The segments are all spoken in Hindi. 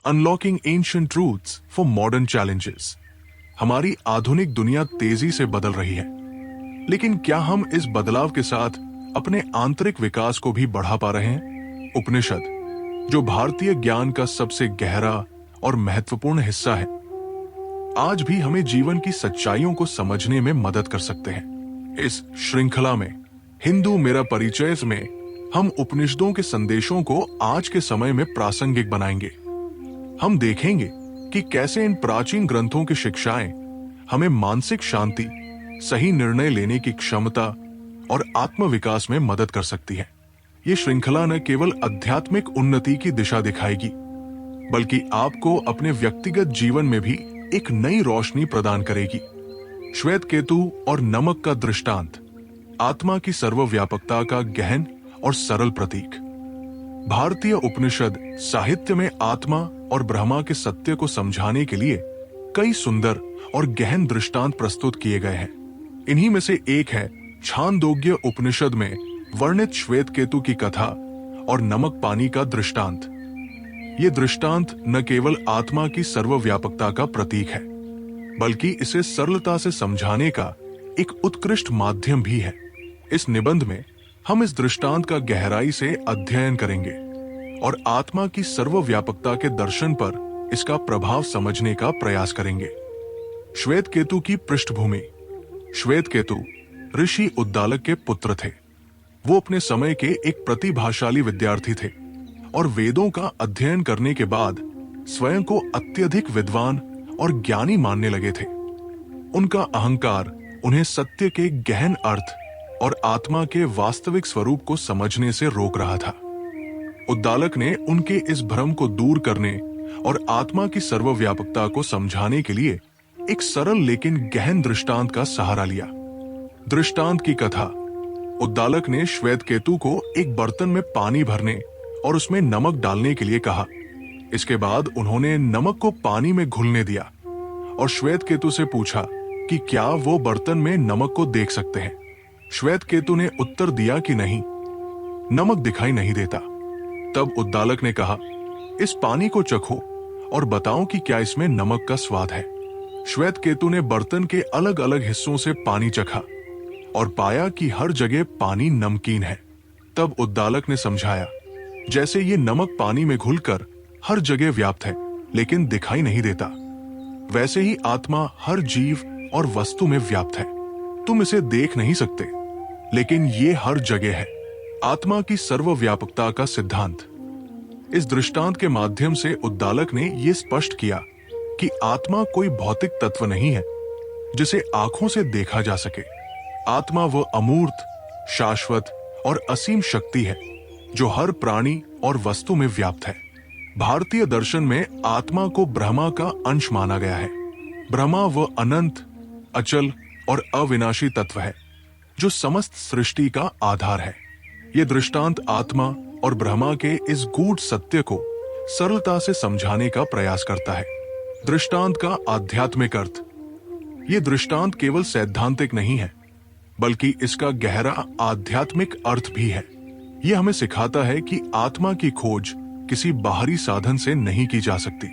Unlocking ancient truths for modern challenges. हमारी आधुनिक दुनिया तेजी से बदल रही है, लेकिन क्या हम इस बदलाव के साथ अपने आंतरिक विकास को भी बढ़ा पा रहे हैं? उपनिषद, जो भारतीय ज्ञान का सबसे गहरा और महत्वपूर्ण हिस्सा है, आज भी हमें जीवन की सच्चाइयों को समझने में मदद कर सकते हैं। इस श्रृंखला में हिंदू मेरा परिचय में हम उपनिषदों के संदेशों को आज के समय में प्रासंगिक बनाएंगे। हम देखेंगे कि कैसे इन प्राचीन ग्रंथों की शिक्षाएं हमें मानसिक शांति, सही निर्णय लेने की क्षमता और आत्मविकास में मदद कर सकती है। ये श्रृंखला न केवल आध्यात्मिक उन्नति की दिशा दिखाएगी, बल्कि आपको अपने व्यक्तिगत जीवन में भी एक नई रोशनी प्रदान करेगी। श्वेत केतु और नमक का दृष्टांत, आत्मा की सर्वव्यापकता का गहन और सरल प्रतीक। भारतीय उपनिषद साहित्य में आत्मा और ब्रह्मा के सत्य को समझाने के लिए कई सुंदर और गहन दृष्टांत प्रस्तुत किए गए हैं। इन्हीं में से एक है छांदोग्य उपनिषद में वर्णित श्वेत केतु की कथा और नमक पानी का दृष्टांत। ये दृष्टांत न केवल आत्मा की सर्वव्यापकता का प्रतीक है, बल्कि इसे सरलता से समझाने का एक उत्कृष्ट माध्यम भी है। इस निबंध में हम इस दृष्टांत का गहराई से अध्ययन करेंगे और आत्मा की सर्वव्यापकता के दर्शन पर इसका प्रभाव समझने का प्रयास करेंगे। श्वेत केतु की पृष्ठभूमि। श्वेत केतु ऋषि उद्दालक के पुत्र थे। वो अपने समय के एक प्रतिभाशाली विद्यार्थी थे और वेदों का अध्ययन करने के बाद स्वयं को अत्यधिक विद्वान और ज्ञानी मानने लगे थे। उनका अहंकार उन्हें सत्य के गहन अर्थ और आत्मा के वास्तविक स्वरूप को समझने से रोक रहा था। उद्दालक ने उनके इस भ्रम को दूर करने और आत्मा की सर्वव्यापकता को समझाने के लिए एक सरल लेकिन गहन दृष्टांत का सहारा लिया। दृष्टांत की कथा। उद्दालक ने श्वेत केतु को एक बर्तन में पानी भरने और उसमें नमक डालने के लिए कहा। इसके बाद उन्होंने नमक को पानी में घुलने दिया और श्वेत केतु से पूछा कि क्या वो बर्तन में नमक को देख सकते हैं। श्वेत केतु ने उत्तर दिया कि नहीं, नमक दिखाई नहीं देता। तब उद्दालक ने कहा, इस पानी को चखो और बताओ कि क्या इसमें नमक का स्वाद है। श्वेत केतु ने बर्तन के अलग अलग हिस्सों से पानी चखा और पाया कि हर जगह पानी नमकीन है। तब उद्दालक ने समझाया, जैसे ये नमक पानी में घुलकर हर जगह व्याप्त है लेकिन दिखाई नहीं देता, वैसे ही आत्मा हर जीव और वस्तु में व्याप्त है। तुम इसे देख नहीं सकते, लेकिन ये हर जगह है। आत्मा की सर्वव्यापकता का सिद्धांत। इस दृष्टांत के माध्यम से उद्दालक ने यह स्पष्ट किया कि आत्मा कोई भौतिक तत्व नहीं है जिसे आंखों से देखा जा सके। आत्मा वह अमूर्त, शाश्वत और असीम शक्ति है जो हर प्राणी और वस्तु में व्याप्त है। भारतीय दर्शन में आत्मा को ब्रह्मा का अंश माना गया है। ब्रह्मा वह अनंत, अचल और अविनाशी तत्व है जो समस्त सृष्टि का आधार है। यह दृष्टांत आत्मा और ब्रह्मा के इस गूढ़ सत्य को सरलता से समझाने का प्रयास करता है। दृष्टांत का आध्यात्मिक अर्थ। यह दृष्टांत केवल सैद्धांतिक नहीं है, बल्कि इसका गहरा आध्यात्मिक अर्थ भी है। यह हमें सिखाता है कि आत्मा की खोज किसी बाहरी साधन से नहीं की जा सकती।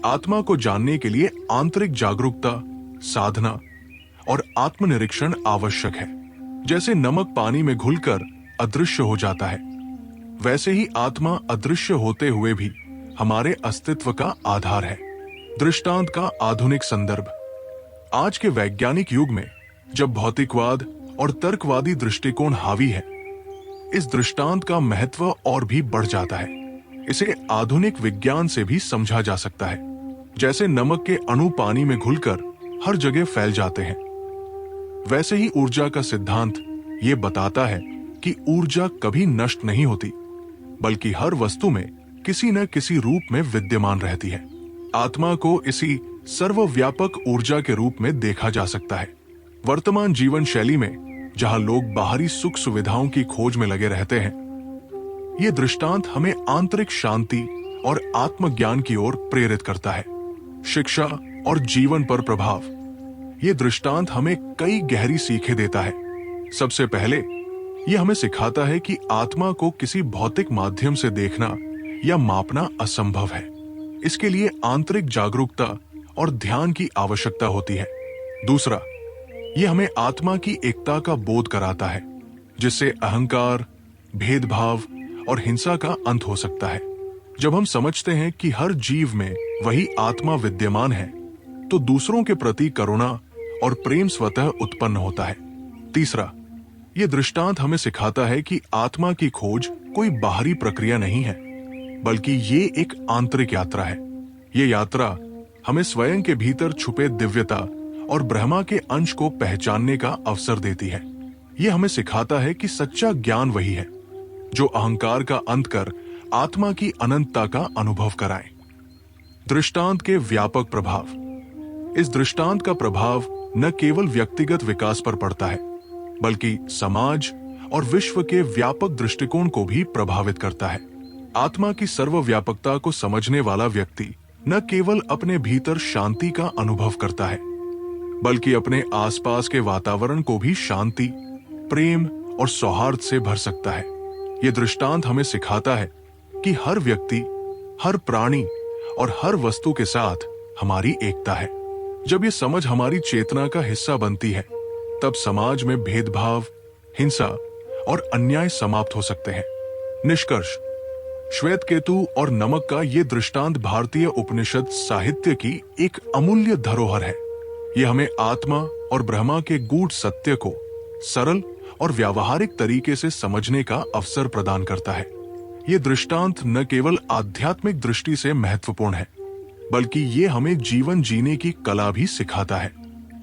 आत्मा को जानने के लिए आंतरिक जागरूकता, साधना और आत्मनिरीक्षण आवश्यक है। जैसे नमक पानी में घुलकर अदृश्य हो जाता है, वैसे ही आत्मा अदृश्य होते हुए भी हमारे अस्तित्व का आधार है। दृष्टांत का आधुनिक संदर्भ। आज के वैज्ञानिक युग में जब भौतिकवाद और तर्कवादी दृष्टिकोण हावी है, इस दृष्टांत का महत्व और भी बढ़ जाता है। इसे आधुनिक विज्ञान से भी समझा जा सकता है। जैसे नमक के अणु पानी में घुलकर हर जगह फैल जाते हैं, वैसे ही ऊर्जा का सिद्धांत ये बताता है कि ऊर्जा कभी नष्ट नहीं होती, बल्कि हर वस्तु में किसी न किसी रूप में विद्यमान रहती है। आत्मा को इसी सर्वव्यापक ऊर्जा के रूप में देखा जा सकता है। वर्तमान जीवन शैली में जहां लोग बाहरी सुख सुविधाओं की खोज में लगे रहते हैं, ये दृष्टांत हमें आंतरिक शांति और आत्मज्ञान की ओर प्रेरित करता है। शिक्षा और जीवन पर प्रभाव। ये दृष्टांत हमें कई गहरी सीखें देता है। सबसे पहले यह हमें सिखाता है कि आत्मा को किसी भौतिक माध्यम से देखना या मापना असंभव है। इसके लिए आंतरिक जागरूकता और ध्यान की आवश्यकता होती है। दूसरा, यह हमें आत्मा की एकता का बोध कराता है, जिससे अहंकार, भेदभाव और हिंसा का अंत हो सकता है। जब हम समझते हैं कि हर जीव में वही आत्मा विद्यमान है, तो दूसरों के प्रति करुणा और प्रेम स्वतः उत्पन्न होता है। तीसरा, यह दृष्टांत हमें सिखाता है कि आत्मा की खोज कोई बाहरी प्रक्रिया नहीं है, बल्कि ये एक आंतरिक यात्रा है। ये यात्रा हमें स्वयं के भीतर छुपे दिव्यता और ब्रह्मा के अंश को पहचानने का अवसर देती है। यह हमें सिखाता है कि सच्चा ज्ञान वही है जो अहंकार का अंत कर आत्मा की अनंतता का अनुभव कराए। दृष्टांत के व्यापक प्रभाव। इस दृष्टांत का प्रभाव न केवल व्यक्तिगत विकास पर पड़ता है, बल्कि समाज और विश्व के व्यापक दृष्टिकोण को भी प्रभावित करता है। आत्मा की सर्वव्यापकता को समझने वाला व्यक्ति न केवल अपने भीतर शांति का अनुभव करता है, बल्कि अपने आसपास के वातावरण को भी शांति, प्रेम और सौहार्द से भर सकता है। यह दृष्टांत हमें सिखाता है कि हर व्यक्ति, हर प्राणी और हर वस्तु के साथ हमारी एकता है। जब ये समझ हमारी चेतना का हिस्सा बनती है, तब समाज में भेदभाव, हिंसा और अन्याय समाप्त हो सकते हैं। निष्कर्ष, श्वेत केतु और नमक का ये दृष्टांत भारतीय उपनिषद साहित्य की एक अमूल्य धरोहर है। यह हमें आत्मा और ब्रह्मा के गूढ़ सत्य को सरल और व्यावहारिक तरीके से समझने का अवसर प्रदान करता है। ये दृष्टांत न केवल आध्यात्मिक दृष्टि से महत्वपूर्ण है, बल्कि ये हमें जीवन जीने की कला भी सिखाता है।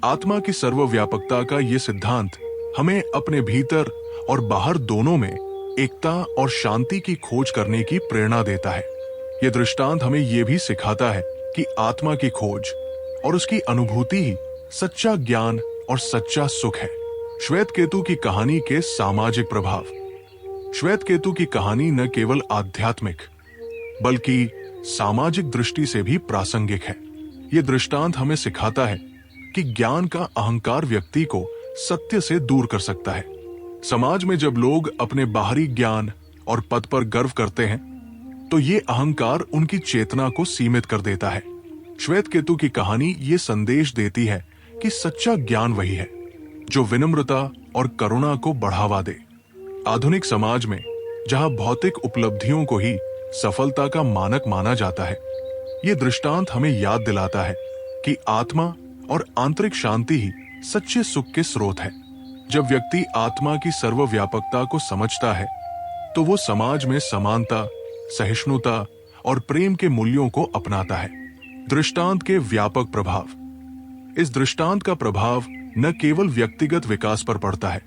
आत्मा की सर्वव्यापकता का ये सिद्धांत हमें अपने भीतर और बाहर दोनों में एकता और शांति की खोज करने की प्रेरणा देता है। ये दृष्टांत हमें ये भी सिखाता है कि आत्मा की खोज और उसकी अनुभूति ही सच्चा ज्ञान और सच्चा सुख है। श्वेत केतु की कहानी के सामाजिक प्रभाव। श्वेत केतु की कहानी न केवल आध्यात्मिक, बल्कि सामाजिक दृष्टि से भी प्रासंगिक है। ये दृष्टांत हमें सिखाता है कि ज्ञान का अहंकार व्यक्ति को सत्य से दूर कर सकता है। समाज में जब लोग अपने बाहरी ज्ञान और पद पर गर्व करते हैं, तो ये अहंकार उनकी चेतना को सीमित कर देता है। श्वेत केतु की कहानी ये संदेश देती है कि सच्चा ज्ञान वही है जो विनम्रता और करुणा को बढ़ावा दे। आधुनिक समाज में जहां भौतिक उपलब्धियों को ही सफलता का मानक माना जाता है, ये दृष्टांत हमें याद दिलाता है कि आत्मा और आंतरिक शांति ही सच्चे सुख के स्रोत है। जब व्यक्ति आत्मा की सर्वव्यापकता को समझता है, तो वो समाज में समानता, सहिष्णुता और प्रेम के मूल्यों को अपनाता है। दृष्टांत के व्यापक प्रभाव। इस दृष्टांत का प्रभाव न केवल व्यक्तिगत विकास पर पड़ता है,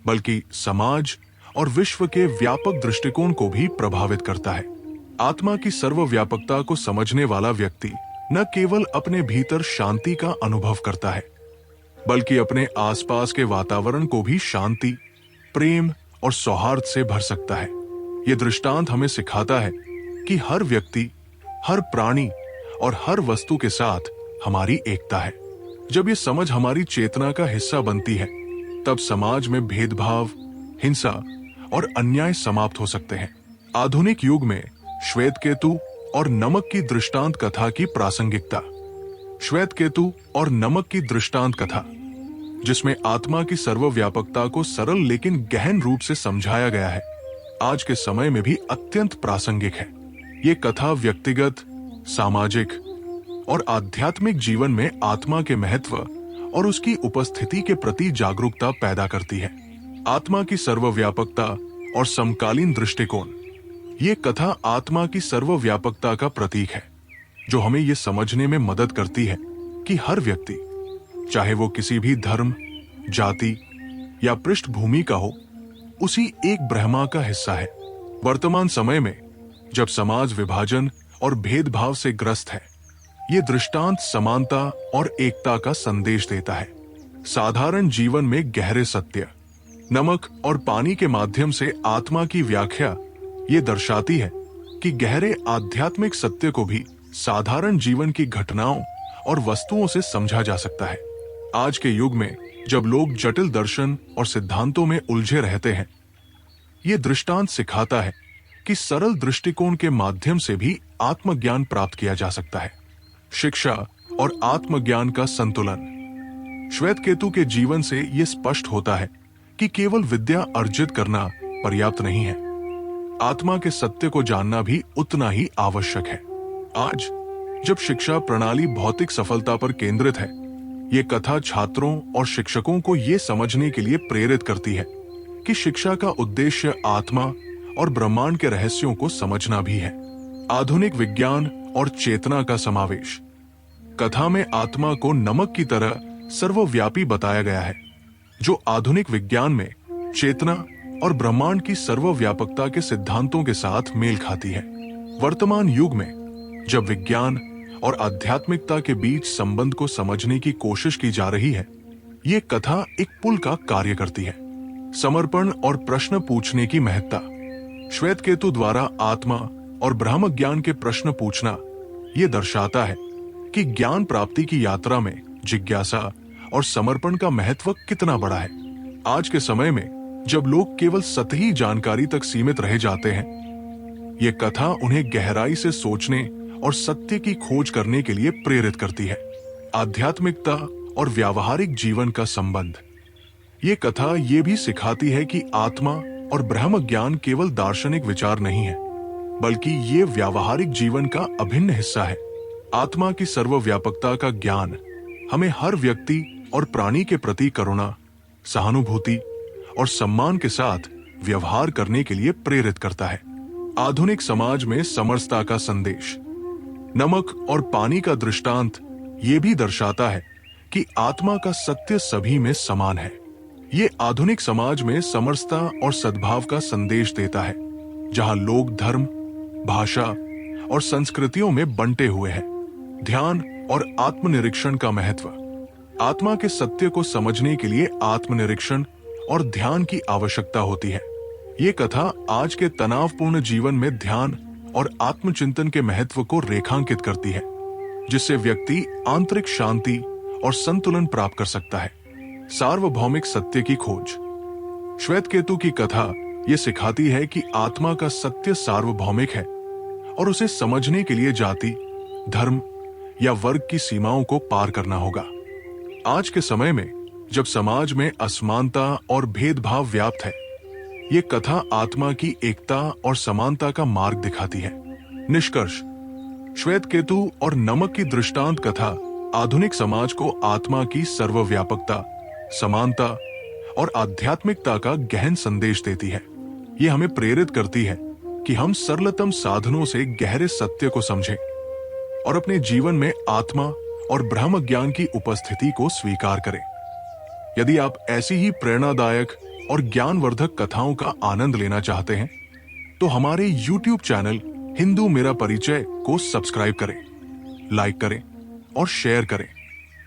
बल्कि समाज और विश्व के व्यापक दृष्टिकोण को भी प्रभावित करता है। आत्मा की सर्वव्यापकता को समझने वाला व्यक्ति न केवल अपने भीतर शांति का अनुभव करता है, बल्कि अपने आसपास के वातावरण को भी शांति, प्रेम और सौहार्द से भर सकता है। यह दृष्टांत हमें सिखाता है कि हर व्यक्ति, हर प्राणी और हर वस्तु के साथ हमारी एकता है। जब ये समझ हमारी चेतना का हिस्सा बनती है, तब समाज में भेदभाव, हिंसा और अन्याय समाप्त हो सकते हैं। आधुनिक युग में श्वेत केतु और नमक की दृष्टांत कथा की प्रासंगिकता। श्वेत केतु और नमक की दृष्टांत कथा, जिसमें आत्मा की सर्वव्यापकता को सरल लेकिन गहन रूप से समझाया गया है, आज के समय में भी अत्यंत प्रासंगिक है। ये कथा व्यक्तिगत, सामाजिक और आध्यात्मिक जीवन में आत्मा के महत्व और उसकी उपस्थिति के प्रति जागरूकता पैदा करती है। आत्मा की सर्वव्यापकता और समकालीन दृष्टिकोण। ये कथा आत्मा की सर्वव्यापकता का प्रतीक है, जो हमें ये समझने में मदद करती है कि हर व्यक्ति, चाहे वो किसी भी धर्म, जाति या पृष्ठभूमि का हो, उसी एक ब्रह्मा का हिस्सा है। वर्तमान समय में जब समाज विभाजन और भेदभाव से ग्रस्त है, ये दृष्टांत समानता और एकता का संदेश देता है। साधारण जीवन में गहरे सत्य। नमक और पानी के माध्यम से आत्मा की व्याख्या ये दर्शाती है कि गहरे आध्यात्मिक सत्य को भी साधारण जीवन की घटनाओं और वस्तुओं से समझा जा सकता है। आज के युग में जब लोग जटिल दर्शन और सिद्धांतों में उलझे रहते हैं, ये दृष्टांत सिखाता है कि सरल दृष्टिकोण के माध्यम से भी आत्मज्ञान प्राप्त किया जा सकता है। शिक्षा और आत्मज्ञान का संतुलन। श्वेत केतु के जीवन से यह स्पष्ट होता है कि केवल विद्या अर्जित करना पर्याप्त नहीं है, आत्मा के सत्य को जानना भी उतना ही आवश्यक है। आज जब शिक्षा प्रणाली भौतिक सफलता पर केंद्रित है, ये कथा छात्रों और शिक्षकों को ये समझने के लिए प्रेरित करती है कि शिक्षा का उद्देश्य आत्मा और ब्रह्मांड के रहस्यों को समझना भी है। आधुनिक विज्ञान और चेतना का समावेश। कथा में आत्मा को नमक की तरह सर्वव्यापी बताया गया है, जो आधुनिक विज्ञान में चेतना और ब्रह्मांड की सर्वव्यापकता के सिद्धांतों के साथ मेल खाती है। वर्तमान युग में जब विज्ञान और आध्यात्मिकता के बीच संबंध को समझने की कोशिश की जा रही है, ये कथा एक पुल का कार्य करती है। समर्पण और प्रश्न पूछने की महत्ता। श्वेत केतु द्वारा आत्मा और ब्रह्म ज्ञान के प्रश्न पूछना ये दर्शाता है कि ज्ञान प्राप्ति की यात्रा में जिज्ञासा और समर्पण का महत्व कितना बड़ा है। आज के समय में जब लोग केवल सतही जानकारी तक सीमित रह जाते हैं, ये कथा उन्हें गहराई से सोचने और सत्य की खोज करने के लिए प्रेरित करती है। आध्यात्मिकता और व्यावहारिक जीवन का संबंध। ये कथा ये भी सिखाती है कि आत्मा और ब्रह्म ज्ञान केवल दार्शनिक विचार नहीं है, बल्कि ये व्यावहारिक जीवन का अभिन्न हिस्सा है। आत्मा की सर्वव्यापकता का ज्ञान हमें हर व्यक्ति और प्राणी के प्रति करुणा, सहानुभूति और सम्मान के साथ व्यवहार करने के लिए प्रेरित करता है। आधुनिक समाज में समरसता का संदेश। नमक और पानी का दृष्टांत ये भी दर्शाता है कि आत्मा का सत्य सभी में समान है। ये आधुनिक समाज में समरसता और सद्भाव का संदेश देता है, जहां लोग धर्म, भाषा और संस्कृतियों में बंटे हुए हैं। ध्यान और आत्मनिरीक्षण का महत्व। आत्मा के सत्य को समझने के लिए आत्मनिरीक्षण और ध्यान की आवश्यकता होती है। ये कथा आज के तनावपूर्ण जीवन में ध्यान और आत्मचिंतन के महत्व को रेखांकित करती है, जिससे व्यक्ति आंतरिक शांति और संतुलन प्राप्त कर सकता है। सार्वभौमिक सत्य की खोज। श्वेत केतु की कथा ये सिखाती है कि आत्मा का सत्य सार्वभौमिक है और उसे समझने के लिए जाति, धर्म या वर्ग की सीमाओं को पार करना होगा। आज के समय में जब समाज में असमानता और भेदभाव व्याप्त है, ये कथा आत्मा की एकता और समानता का मार्ग दिखाती है। निष्कर्ष। श्वेत केतु और नमक की दृष्टांत कथा आधुनिक समाज को आत्मा की सर्वव्यापकता, समानता और आध्यात्मिकता का गहन संदेश देती है। ये हमें प्रेरित करती है कि हम सरलतम साधनों से गहरे सत्य को समझें और अपने जीवन में आत्मा और ब्रह्म ज्ञान की उपस्थिति को स्वीकार करें। यदि आप ऐसी ही प्रेरणादायक और ज्ञानवर्धक कथाओं का आनंद लेना चाहते हैं, तो हमारे YouTube चैनल हिंदू मेरा परिचय को सब्सक्राइब करें, लाइक करें और शेयर करें।